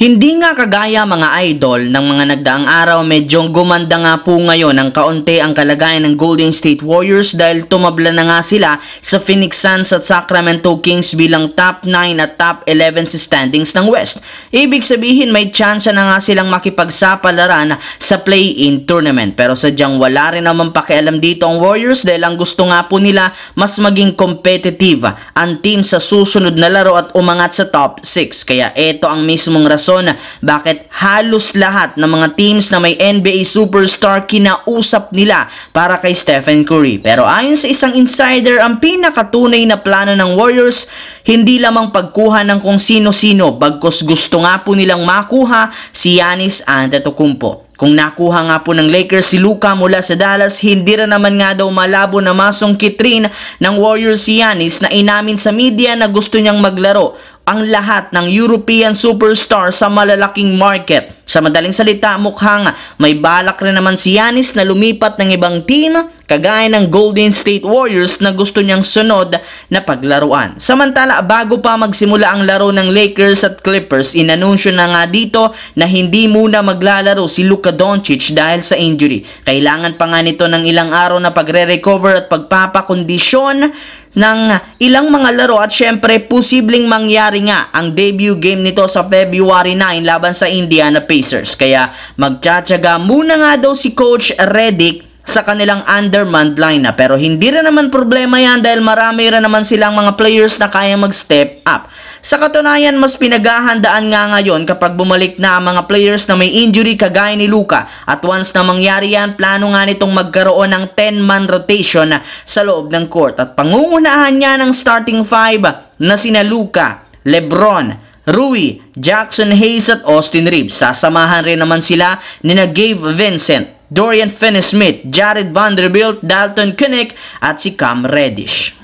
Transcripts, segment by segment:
Hindi nga kagaya mga idol ng mga nagdaang araw, medyo gumanda nga po ngayon ng kaunti ang kalagayan ng Golden State Warriors dahil tumabla na nga sila sa Phoenix Suns at Sacramento Kings bilang top 9 at top 11 sa standings ng West. Ibig sabihin may chance na nga silang makipagsapalaran sa play-in tournament, pero sadyang wala rin naman pakialam dito ang Warriors dahil ang gusto nga po nila mas maging competitive ang team sa susunod na laro at umangat sa top 6. Kaya ito ang mismong rason bakit halos lahat ng mga teams na may NBA superstar kinausap nila para kay Stephen Curry. Pero ayon sa isang insider, ang pinakatunay na plano ng Warriors hindi lamang pagkuha ng kung sino-sino, bagkus gusto nga po nilang makuha si Giannis Antetokounmpo. Kung nakuha nga po ng Lakers si Luka mula sa Dallas, hindi rin naman nga daw malabo na masungkit rin ng Warriors si Giannis na inamin sa media na gusto niyang maglaro ang lahat ng European superstar sa malalaking market. Sa madaling salita, mukhang may balak rin naman si Giannis na lumipat ng ibang team kagaya ng Golden State Warriors na gusto niyang sunod na paglaruan. Samantala, bago pa magsimula ang laro ng Lakers at Clippers, inanunsyo na nga dito na hindi muna maglalaro si Luka Doncic dahil sa injury. Kailangan pa nga nito ng ilang araw na pagre-recover at pagpapakondisyon ng ilang mga laro at syempre posibleng mangyari nga ang debut game nito sa February 9 laban sa Indiana Pacers. Kaya magtsatsaga muna nga daw si Coach Redick sa kanilang undermanned lineup, pero hindi rin naman problema yan dahil marami rin naman silang mga players na kaya mag-step up. Sa katunayan, mas pinaghahandaan nga ngayon kapag bumalik na ang mga players na may injury kagaya ni Luka, at once na mangyari yan, plano nga nitong magkaroon ng 10-man rotation sa loob ng court at pangungunahan niya ng starting 5 na sina Luka, LeBron, Rui, Jackson Hayes at Austin Reeves. Sasamahan rin naman sila ni Gabe Vincent, Dorian Finney-Smith, Jared Vanderbilt, Dalton Keunig at si Cam Reddish.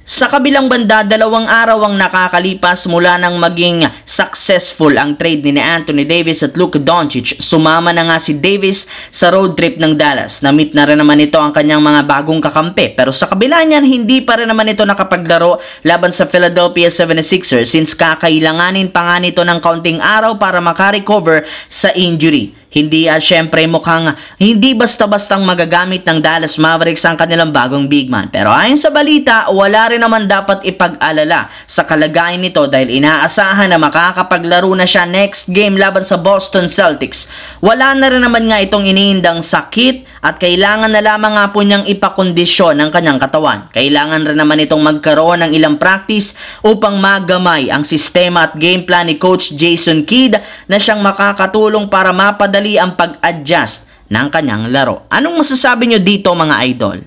Sa kabilang banda, 2 araw ang nakakalipas mula nang maging successful ang trade ni Anthony Davis at Luka Doncic. Sumama na nga si Davis sa road trip ng Dallas. Na-meet na rin naman ito ang kanyang mga bagong kakampi. Pero sa kabila niyan, hindi pa rin naman ito nakapaglaro laban sa Philadelphia 76ers since kakailanganin pa nga nito ng kaunting araw para makarecover sa injury. Hindi syempre mukhang hindi basta-bastang magagamit ng Dallas Mavericks ang kanilang bagong big man. Pero ayon sa balita, wala rin naman dapat ipag-alala sa kalagayan nito dahil inaasahan na makakapaglaro na siya next game laban sa Boston Celtics. Wala na rin naman nga itong iniindang sakit at kailangan na lamang nga po niyang ipakondisyon ang kanyang katawan. Kailangan rin naman itong magkaroon ng ilang practice upang magamay ang sistema at game plan ni Coach Jason Kidd na siyang makakatulong para mapadali ang pag-adjust ng kanyang laro. Anong masasabi nyo dito mga idol?